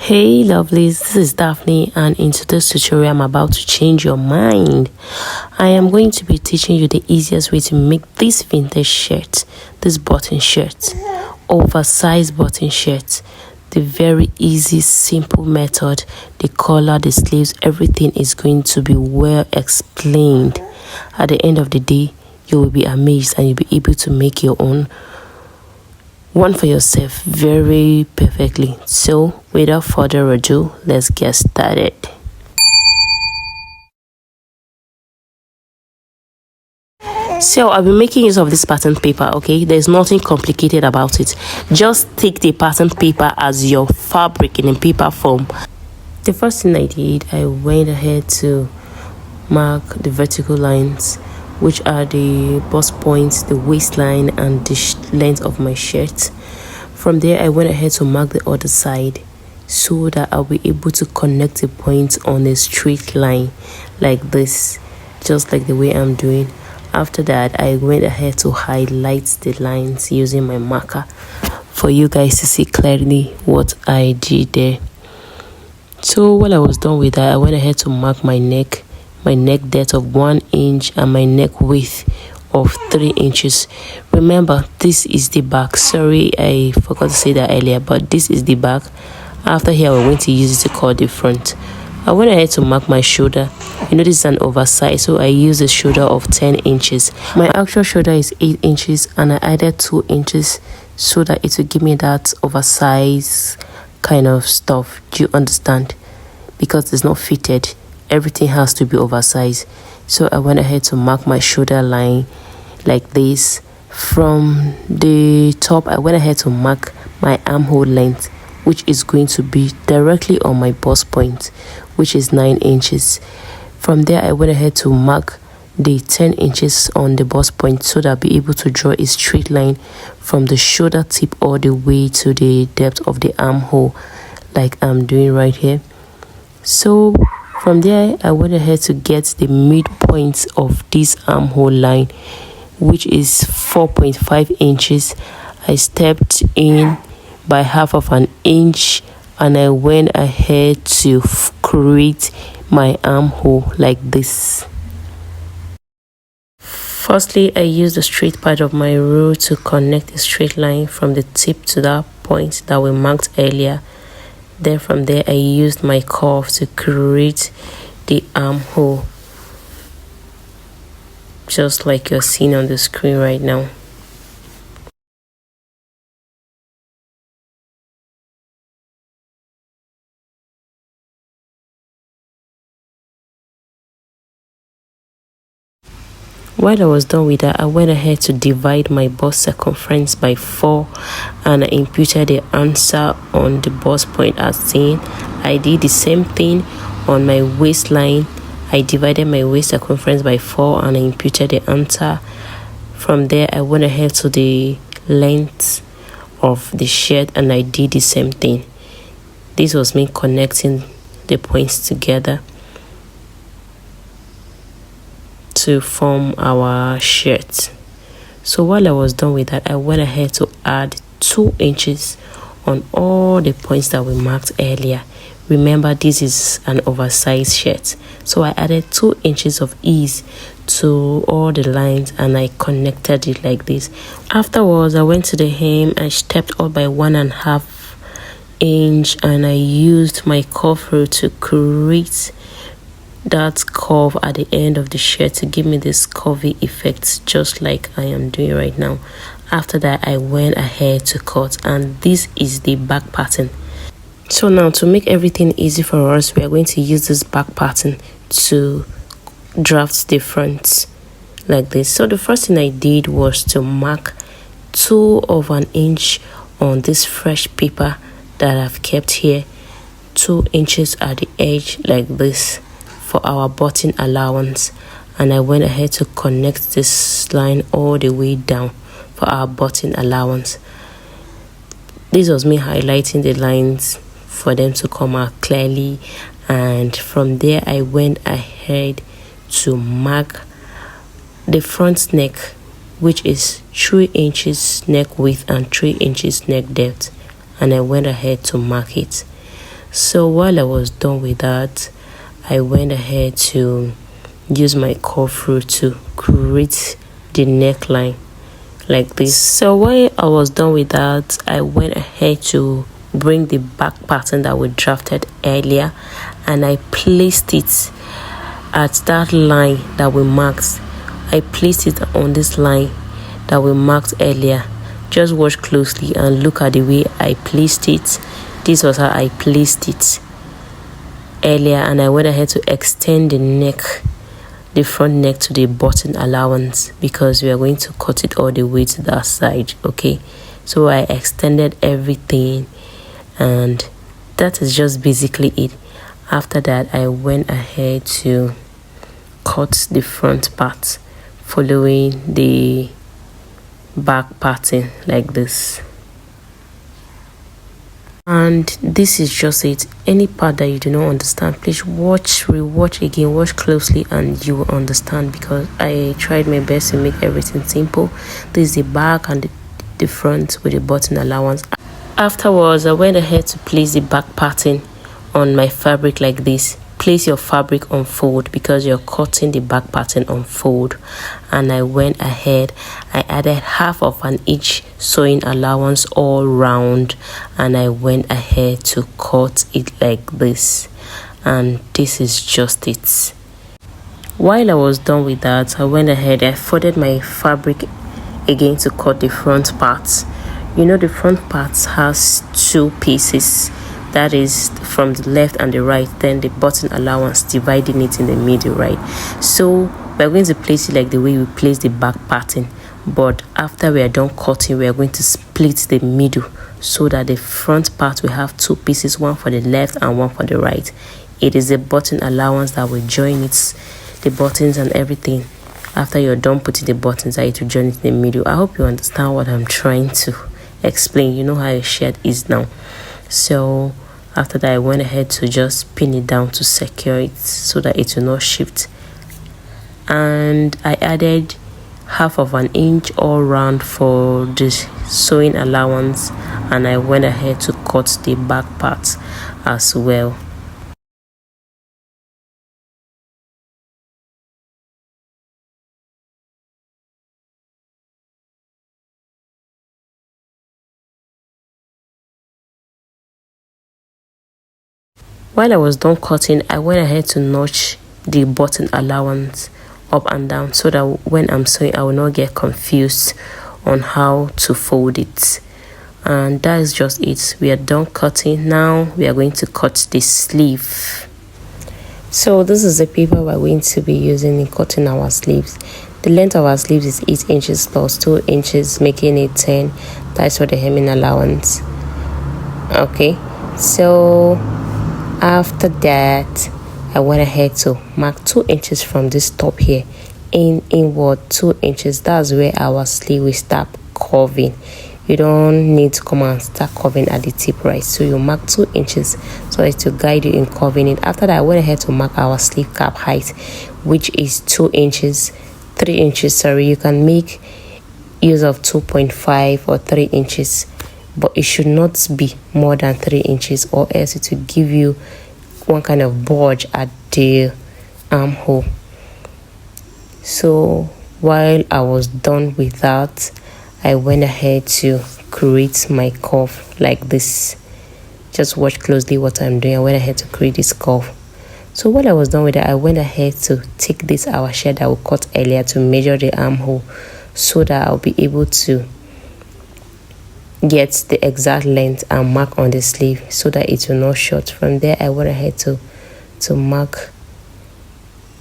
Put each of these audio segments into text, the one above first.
Hey lovelies, this is Daphne, and in today's tutorial I'm about to change your mind. I am going to be teaching you the easiest way to make this vintage shirt, this button shirt, oversized button shirt. The very easy, simple method, the collar, the sleeves, everything is going to be well explained. At the end of the day, you will be amazed and you'll be able to make your own one for yourself very perfectly. So without further ado, let's get started. So I'll be making use of this pattern paper. Okay, there's nothing complicated about it. Just take the pattern paper as your fabric in a paper form. The first thing I did, I went ahead to mark the vertical lines, which are the bust points, the waistline, and the length of my shirt. From there, I went ahead to mark the other side so that I'll be able to connect the points on a straight line like this, just like the way I'm doing. After that, I went ahead to highlight the lines using my marker for you guys to see clearly what I did there. So while I was done with that, I went ahead to mark my neck depth of 1 inch and my neck width of 3 inches. Remember, this is the back. Sorry, I forgot to say that earlier, but this is the back. After here, we're going to use it to cut the front. I went ahead to mark my shoulder. You know, this is an oversize, so I use a shoulder of 10 inches. My actual shoulder is 8 inches, and I added 2 inches so that it will give me that oversize kind of stuff. Do you understand? Because it's not fitted, everything has to be oversized. So I went ahead to mark my shoulder line like this. From the top, I went ahead to mark my armhole length, which is going to be directly on my bust point, which is 9 inches. From there, I went ahead to mark the 10 inches on the bust point so that I'll be able to draw a straight line from the shoulder tip all the way to the depth of the armhole, like I'm doing right here. So from there, I went ahead to get the midpoint of this armhole line, which is 4.5 inches. I stepped in by half of an inch and I went ahead to create my armhole like this. Firstly, I used the straight part of my rule to connect a straight line from the tip to that point that we marked earlier. Then from there, I used my curve to create the armhole, just like you're seeing on the screen right now. While I was done with that, I went ahead to divide my bust circumference by 4 and I imputed the answer on the bust point as seen. I did the same thing on my waistline. I divided my waist circumference by 4 and I imputed the answer. From there, I went ahead to the length of the shirt and I did the same thing. This was me connecting the points together to form our shirt. So while I was done with that, I went ahead to add 2 inches on all the points that we marked earlier. Remember, this is an oversized shirt, so I added 2 inches of ease to all the lines and I connected it like this. Afterwards, I went to the hem and stepped up by 1.5 inch and I used my curve rule to create that curve at the end of the shirt to give me this curvy effect, just like I am doing right now. After that, I went ahead to cut, and this is the back pattern. So now, to make everything easy for us, we are going to use this back pattern to draft the front like this. So the first thing I did was to mark 2 inches on this fresh paper that I've kept here, 2 inches at the edge like this for our button allowance, and I went ahead to connect this line all the way down for our button allowance. This was me highlighting the lines for them to come out clearly, and from there I went ahead to mark the front neck, which is 3 inches neck width and 3 inches neck depth, and I went ahead to mark it. So while I was done with that, I went ahead to use my curve rule to create the neckline like this. So while I was done with that, I went ahead to bring the back pattern that we drafted earlier, and I placed it at that line that we marked. I placed it on this line that we marked earlier. Just watch closely and look at the way I placed it. This was how I placed it earlier, and I went ahead to extend the neck, the front neck, to the button allowance, because we are going to cut it all the way to that side. Okay, so I extended everything, and that is just basically it. After that, I went ahead to cut the front part following the back pattern like this. And this is just it. Any part that you do not understand, please rewatch again, watch closely, and you will understand, because I tried my best to make everything simple. This is the back and the front with the button allowance. Afterwards, I went ahead to place the back pattern on my fabric like this. Place your fabric on fold because you're cutting the back pattern on fold. And I went ahead, I added half of an inch sewing allowance all round, and I went ahead to cut it like this. And this is just it. While I was done with that, I went ahead, I folded my fabric again to cut the front parts. You know, the front parts has two pieces, that is from the left and the right, then the button allowance dividing it in the middle, right? So we're going to place it like the way we place the back pattern, but after we are done cutting, we are going to split the middle so that the front part will have two pieces, one for the left and one for the right. It is a button allowance that will join it, the buttons and everything. After you're done putting the buttons, I need to join it in the middle. I hope you understand what I'm trying to explain. You know how a shirt is now. So after that, I went ahead to just pin it down to secure it so that it will not shift. And I added half of an inch all round for the sewing allowance, and I went ahead to cut the back part as well. While I was done cutting, I went ahead to notch the button allowance up and down so that when I'm sewing, I will not get confused on how to fold it. And that is just it. We are done cutting. Now we are going to cut the sleeve. So this is the paper we're going to be using in cutting our sleeves. The length of our sleeves is 8 inches plus 2 inches, making it 10. That's for the hemming allowance. Okay, so after that, I went ahead to mark 2 inches from this top here inward 2 inches. That's where our sleeve will start curving. You don't need to come and start curving at the tip, right? So you mark 2 inches so as to guide you in curving it. After that, I went ahead to mark our sleeve cap height, which is 2 inches, 3 inches. Sorry, you can make use of 2.5 or 3 inches, but it should not be more than 3 inches, or else it will give you one kind of bulge at the armhole. So while I was done with that, I went ahead to create my curve like this. Just watch closely what I'm doing. I went ahead to create this curve. So while I was done with that, I went ahead to take this our shirt that we cut earlier to measure the armhole so that I'll be able to get the exact length and mark on the sleeve so that it will not short. From there, I went ahead to mark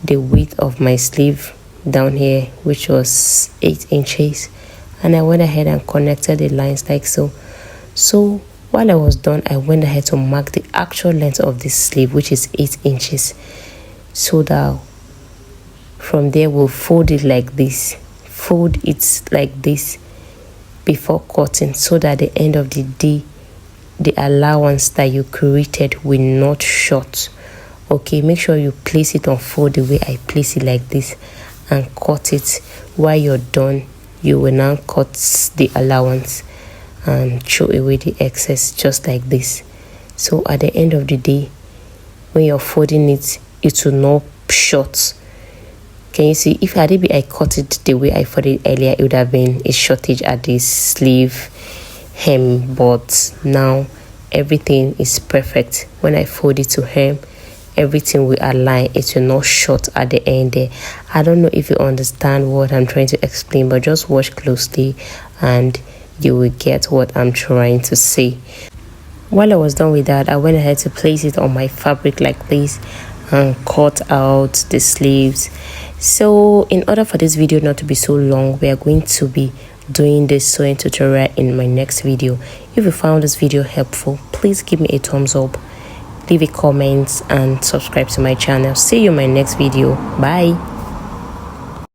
the width of my sleeve down here, which was 8 inches, and I went ahead and connected the lines like so. So while I was done, I went ahead to mark the actual length of this sleeve, which is 8 inches, so that from there we'll fold it like this, fold it like this before cutting, so that at the end of the day the allowance that you created will not short. Okay, make sure you place it on fold the way I place it like this and cut it. While you're done, you will now cut the allowance and throw away the excess just like this. so at the end of the day, when you're folding it, it will not short. Can you see? If I cut it the way I folded earlier, it would have been a shortage at the sleeve hem, but now everything is perfect. When I fold it to hem, everything will align. It will not short at the end there. I don't know if you understand what I'm trying to explain, but just watch closely and you will get what I'm trying to say. While I was done with that, I went ahead to place it on my fabric like this and cut out the sleeves. So in order for this video not to be so long, we are going to be doing this sewing tutorial in my next video. If you found this video helpful, please give me a thumbs up, leave a comment and subscribe to my channel. See you in my next video. Bye.